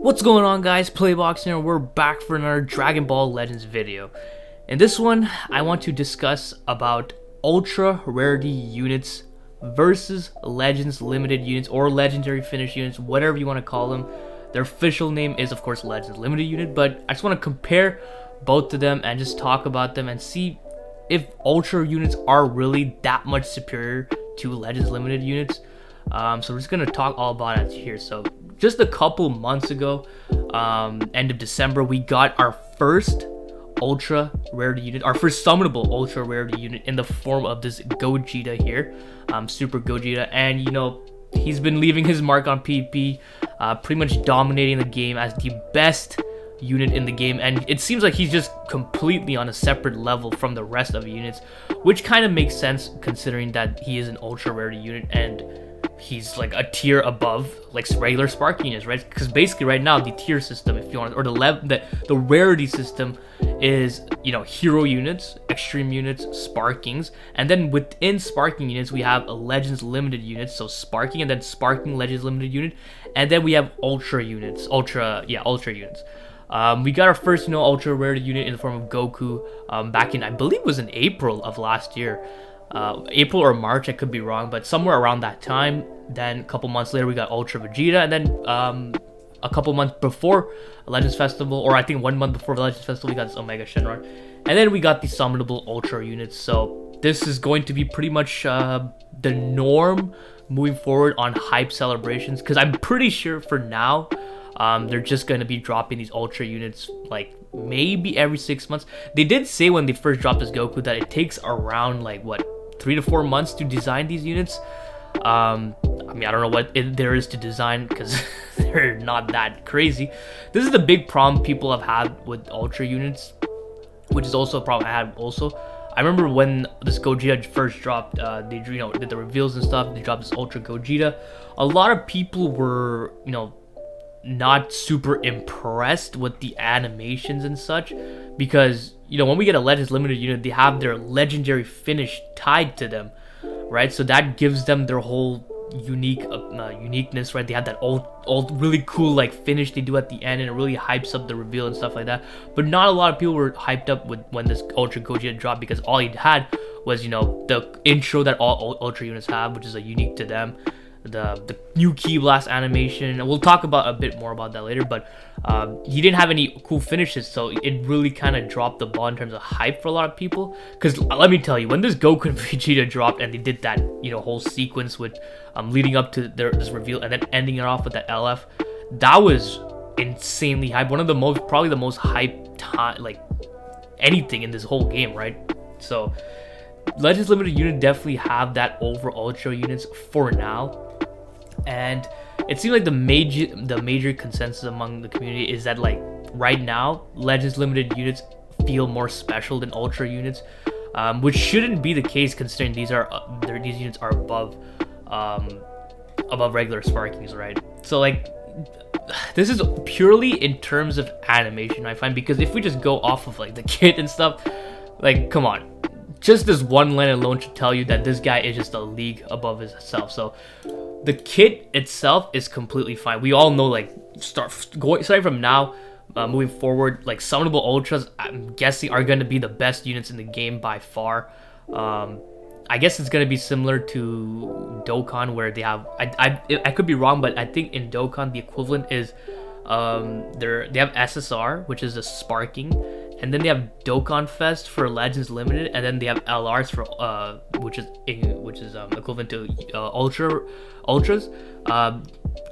What's going on, guys? PlayBox here. We're back for another Dragon Ball Legends video. In this one, I want to discuss about ultra rarity units versus Legends limited units or legendary finish units, whatever you want to call them. Their official name is, of course, Legends limited unit, but I just want to compare both of them and just talk about them and see if ultra units are really that much superior to Legends limited units. So we're just gonna talk all about it here. So just a couple months ago, end of December, we got our first ultra rarity unit, our first summonable ultra rarity unit in the form of this Gogeta here, Super Gogeta, and you know, he's been leaving his mark on PvP, pretty much dominating the game as the best unit in the game, and it seems like he's just completely on a separate level from the rest of the units, which kind of makes sense considering that he is an ultra rarity unit and he's like a tier above like regular spark units, right? Because basically right now the tier system, if you want, or the rarity system is, you know, hero units, extreme units, sparkings, and then within sparking units we have a legends limited unit, so sparking, and then sparking legends limited unit, and then we have ultra units, ultra units. We got our first, you know, ultra rarity unit in the form of Goku back in, I believe it was in April of last year. April or March, I could be wrong, but somewhere around that time. Then a couple months later we got Ultra Vegeta, and then a couple months before Legends Festival, or I think 1 month before the Legends Festival, we got this Omega Shenron, and then we got the summonable Ultra units. So this is going to be pretty much the norm moving forward on hype celebrations, because I'm pretty sure for now they're just going to be dropping these Ultra units like maybe every 6 months. They did say when they first dropped this Goku that it takes around like what, 3 to 4 months to design these units. I mean, I don't know what there is to design because they're not that crazy. This is the big problem people have had with ultra units, which is also a problem I had also. I remember when this Gogeta first dropped, they, you know, did the reveals and stuff. They dropped this Ultra Gogeta. A lot of people were, you know, not super impressed with the animations and such, because, you know, when we get a Legends limited unit, they have their legendary finish tied to them, right? So that gives them their whole uniqueness, right? They have that old really cool like finish they do at the end, and it really hypes up the reveal and stuff like that. But not a lot of people were hyped up with when this Ultra Gogeta dropped, because all he had was, you know, the intro that all ultra units have, which is unique to them, the new Ki Blast animation, and we'll talk about a bit more about that later. But he didn't have any cool finishes, so it really kind of dropped the ball in terms of hype for a lot of people. Because let me tell you, when this Goku and Vegeta dropped and they did that, you know, whole sequence with leading up to this reveal and then ending it off with that LF, that was insanely hype. One of the most, probably the most hype time, like anything in this whole game, right? So Legends limited unit definitely have that over ultra units for now. And it seems like the major consensus among the community is that, like, right now Legends limited units feel more special than ultra units, which shouldn't be the case considering these units are above regular sparkings, right? So like, this is purely in terms of animation, I find, because if we just go off of like the kit and stuff, like, come on, just this one line alone should tell you that this guy is just a league above himself. So the kit itself is completely fine. We all know, like, starting from now, moving forward, like, summonable ultras, I'm guessing, are going to be the best units in the game by far. I guess it's going to be similar to Dokkan, where they have, I could be wrong, but I think in Dokkan the equivalent is they have SSR, which is a sparking, and then they have Dokkan Fest for Legends Limited, and then they have LRs for which is equivalent to ultras.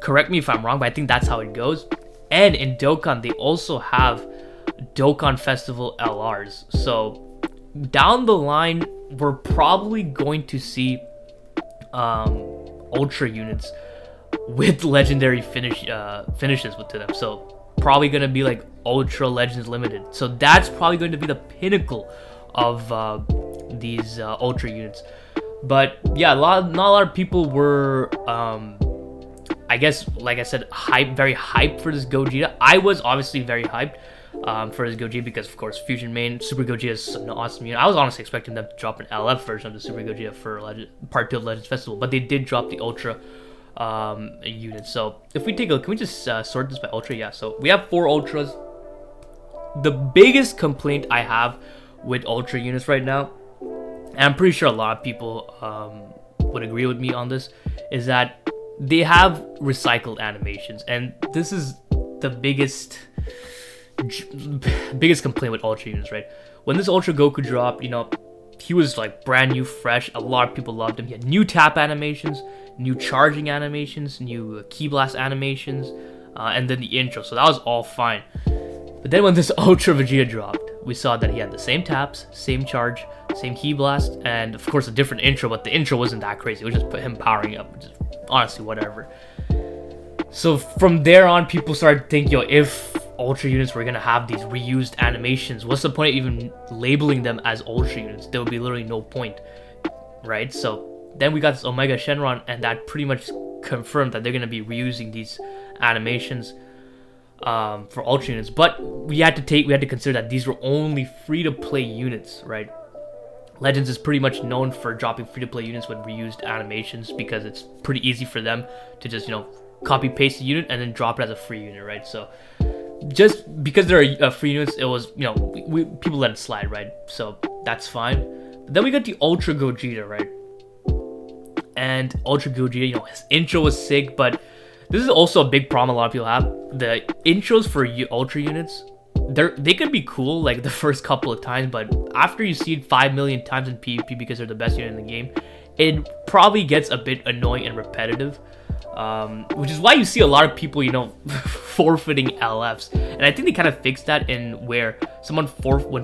Correct me if I'm wrong, but I think that's how it goes. And in Dokkan they also have Dokkan Festival LRs. So down the line we're probably going to see ultra units with legendary finishes to them. So probably gonna be like Ultra Legends Limited. So that's probably going to be the pinnacle of these ultra units. But yeah, not a lot of people were, I guess, like I said, very hyped for this Gogeta. I was obviously very hyped for this Gogeta because, of course, Fusion Main Super Gogeta is an awesome unit. I was honestly expecting them to drop an LF version of the Super Gogeta for Part 2 of Legends Festival, but they did drop the Ultra units. So if we take a look, can we just sort this by ultra? Yeah, so we have 4 ultras. The biggest complaint I have with ultra units right now, and I'm pretty sure a lot of people would agree with me on this, is that they have recycled animations, and this is the biggest complaint with ultra units, right? When this Ultra Goku dropped, you know, he was like brand new, fresh. A lot of people loved him. He had new tap animations, new charging animations, new key blast animations, and then the intro. So that was all fine. But then when this Ultra Vegeta dropped, we saw that he had the same taps, same charge, same key blast, and of course a different intro. But the intro wasn't that crazy. It was just him powering up, which is honestly whatever. So from there on, people started thinking, yo, if Ultra units were gonna have these reused animations, what's the point of even labeling them as Ultra units? There would be literally no point, right? So then we got this Omega Shenron, and that pretty much confirmed that they're gonna be reusing these animations for Ultra units. But we had to consider that these were only free-to-play units, right? Legends is pretty much known for dropping free-to-play units with reused animations because it's pretty easy for them to just, you know, copy paste the unit and then drop it as a free unit, right? So just because they're free units, it was, you know, people let it slide, right? So that's fine. But then we got the Ultra Gogeta, right? And Ultra Gogeta, you know, his intro was sick, but this is also a big problem a lot of people have. The intros for Ultra units, they could be cool like the first couple of times, but after you see it 5 million times in PvP because they're the best unit in the game, it probably gets a bit annoying and repetitive. Which is why you see a lot of people, you know, forfeiting LFs, and I think they kind of fixed that in where when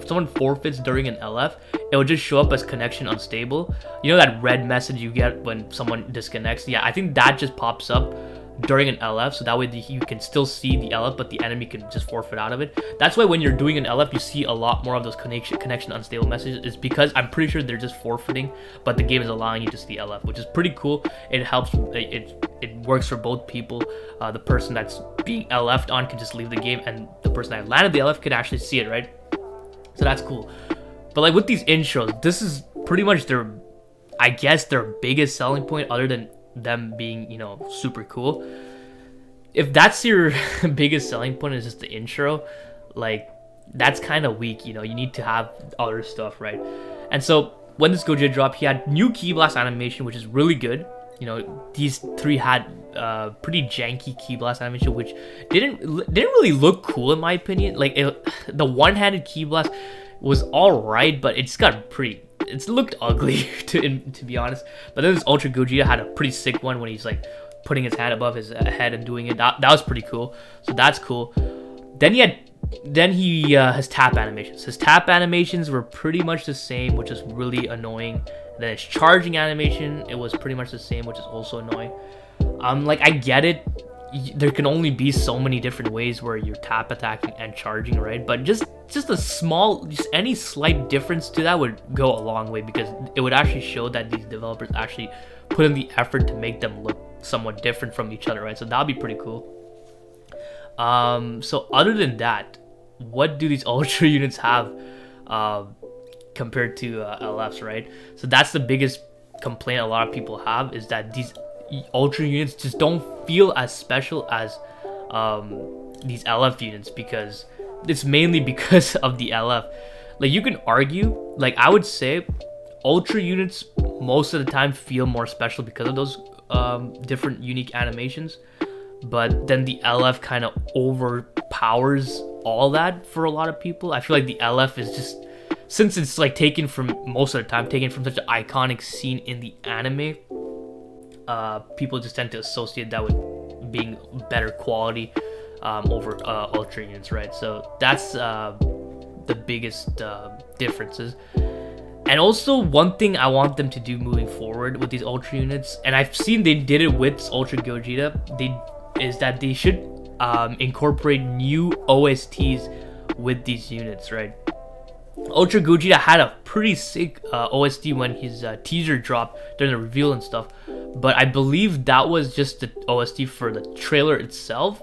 someone forfeits during an LF, it will just show up as connection unstable. You know that red message you get when someone disconnects? Yeah, I think that just pops up during an LF, so that way you can still see the LF, but the enemy can just forfeit out of it. That's why when you're doing an LF, you see a lot more of those connection unstable messages, is because I'm pretty sure they're just forfeiting, but the game is allowing you to see the LF, which is pretty cool. It helps, it works for both people. The person that's being LF'd on can just leave the game, and the person that landed the LF can actually see it, right? So that's cool. But like with these intros, this is pretty much I guess their biggest selling point, other than them being, you know, super cool. If that's your biggest selling point, is just the intro, like that's kind of weak. You know, you need to have other stuff, right? And so when this Gogeta dropped, he had new Key Blast animation, which is really good. You know, these 3 had pretty janky Key Blast animation, which didn't really look cool in my opinion. Like the one-handed Key Blast was all right, but it's got it looked ugly to be honest. But then this Ultra Gogeta had a pretty sick one when he's like putting his hand above his head and doing it. That was pretty cool. So that's cool. Then he his tap animations. His tap animations were pretty much the same, which is really annoying. Then his charging animation, it was pretty much the same, which is also annoying. Like I get it. There can only be so many different ways where you're tap attacking and charging, right? But just any slight difference to that would go a long way, because it would actually show that these developers actually put in the effort to make them look somewhat different from each other, right? So that'd be pretty cool. So other than that, what do these Ultra units have compared to LFs, right? So that's the biggest complaint a lot of people have, is that these Ultra units just don't feel as special as these LF units, because it's mainly because of the LF. Like you can argue, like I would say Ultra units most of the time feel more special because of those different unique animations, but then the LF kind of overpowers all that for a lot of people. I feel like the LF is just, since it's like taken from most of the time taken from such an iconic scene in the anime, people just tend to associate that with being better quality over Ultra units, right? So that's the biggest differences. And also one thing I want them to do moving forward with these Ultra units, and I've seen they did it with Ultra Gogeta, is that they should incorporate new OSTs with these units, right? Ultra Gogeta had a pretty sick OST when his teaser dropped during the reveal and stuff, but I believe that was just the OST for the trailer itself.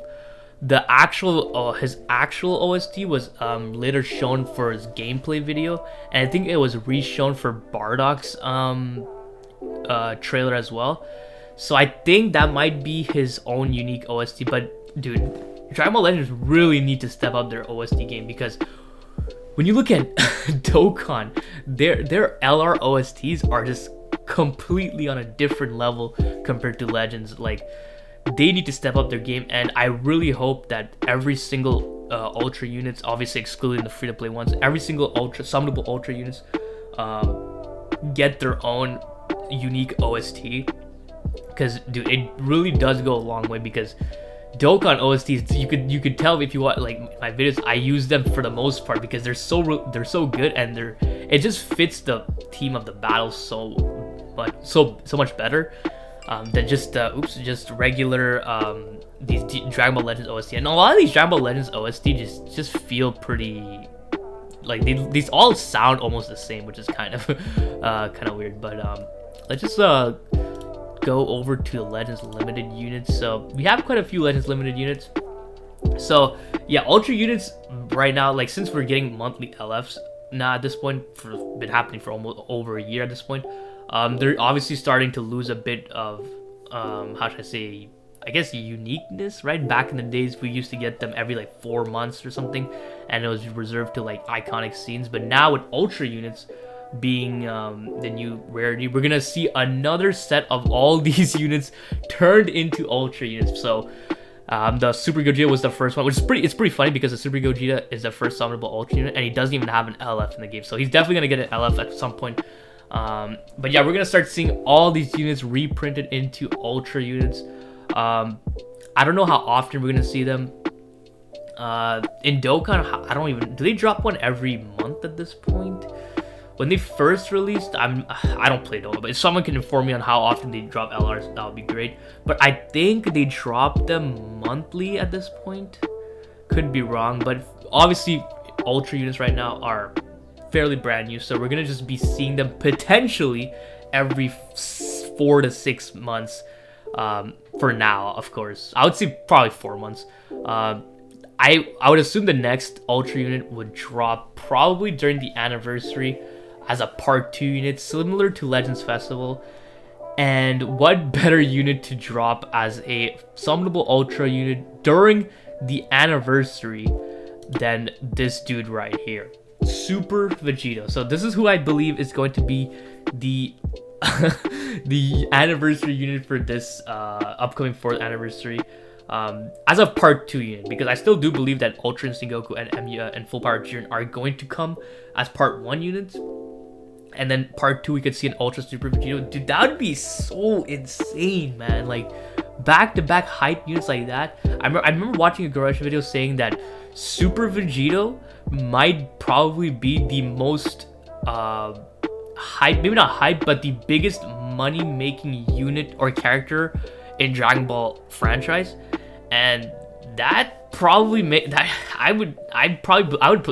The actual his actual OST was later shown for his gameplay video, and I think it was re-shown for Bardock's trailer as well. So I think that might be his own unique OST. But dude, Dragon Ball Legends really need to step up their OST game, because when you look at Dokkan, their LR OSTs are just completely on a different level compared to Legends. Like, they need to step up their game, and I really hope that every single Ultra units, obviously excluding the free-to-play ones, every single summonable Ultra units get their own unique OST. Because dude, it really does go a long way, because Dokkan OSTs, you could tell if you watch like my videos, I use them for the most part because they're so good, and it just fits the theme of the battle so much better than just regular these Dragon Ball Legends OST. And a lot of these Dragon Ball Legends OST just feel pretty like these all sound almost the same, which is kind of weird. But let's just go over to the Legends Limited units. So we have quite a few Legends Limited units. So yeah, Ultra units right now, like since we're getting monthly LFs now at this point, been happening for almost over a year at this point, they're obviously starting to lose a bit of how should I say, I guess uniqueness, right? Back in the days we used to get them every like 4 months or something, and it was reserved to like iconic scenes. But now with Ultra units being the new rarity, we're gonna see another set of all these units turned into Ultra units. So the Super Gogeta was the first one, which is pretty funny because the Super Gogeta is the first summonable Ultra unit, and he doesn't even have an LF in the game, so he's definitely gonna get an LF at some point. But yeah, we're gonna start seeing all these units reprinted into Ultra units. I don't know how often we're gonna see them. In Dokkan, I don't even, do they drop one every month at this point? When they first released, I don't play Dokkan, but if someone can inform me on how often they drop LRs, that would be great. But I think they drop them monthly at this point. Could be wrong, but obviously Ultra units right now are fairly brand new, so we're gonna just be seeing them potentially every 4 to 6 months. For now, of course, I would say probably 4 months. I would assume the next Ultra unit would drop probably during the anniversary as a part 2 unit, similar to Legends Festival. And what better unit to drop as a summonable Ultra unit during the anniversary than this dude right here, Super Vegito. So this is who I believe is going to be the the anniversary unit for this upcoming 4th anniversary, as a part 2 unit, because I still do believe that Ultra Instinct Goku and Emiya and Full Power Jiren are going to come as part 1 units, and then part 2 we could see an Ultra Super Vegito. Dude, that would be so insane, man. Like back-to-back hype units like that. I remember watching a Garage video saying that Super Vegito might probably be the most hype, maybe not hype, but the biggest money-making unit or character in Dragon Ball franchise. And that probably I would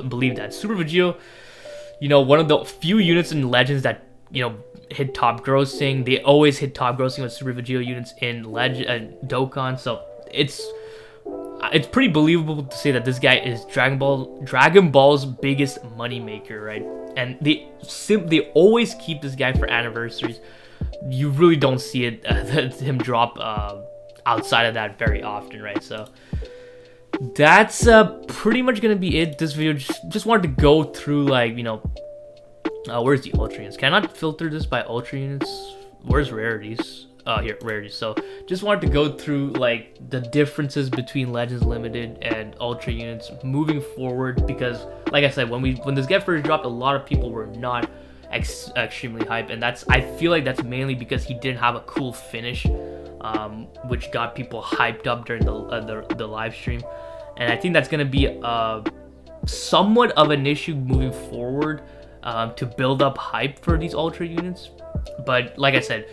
believe that Super Vegito, you know, one of the few units in Legends that, you know, hit top grossing. They always hit top grossing with Super Vegito units in Dokkan, so it's pretty believable to say that this guy is Dragon Ball's biggest money maker, right? And they always keep this guy for anniversaries. You really don't see him drop outside of that very often, right? So that's pretty much gonna be it. This video just wanted to go through, like, you know, where's the Ultra units? Can I not filter this by Ultra units? Where's rarities? Here, rarities. So just wanted to go through like the differences between Legends Limited and Ultra units moving forward, because like I said, when this get first dropped, a lot of people were not extremely hyped, and I feel like that's mainly because he didn't have a cool finish, which got people hyped up during the live stream. And I think that's gonna be somewhat of an issue moving forward, to build up hype for these Ultra units. But like I said,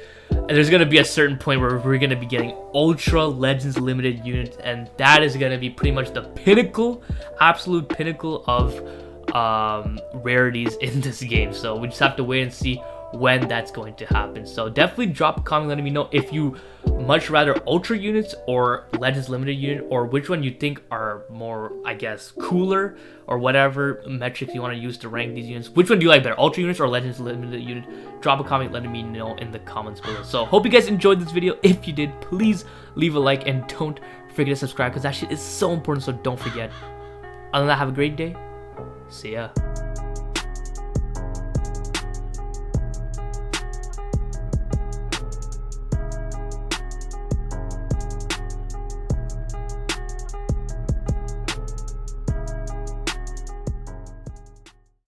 there's going to be a certain point where we're going to be getting Ultra Legends Limited units, and that is going to be pretty much the pinnacle, absolute pinnacle of rarities in this game. So we just have to wait and see when that's going to happen. So definitely drop a comment letting me know if you much rather Ultra units or Legends Limited unit, or which one you think are more, I guess, cooler, or whatever metrics you want to use to rank these units. Which one do you like better, Ultra units or Legends Limited unit? Drop a comment letting me know in the comments below. So hope you guys enjoyed this video. If you did, please leave a like and don't forget to subscribe, because that shit is so important, so don't forget. Other than that, have a great day. See ya.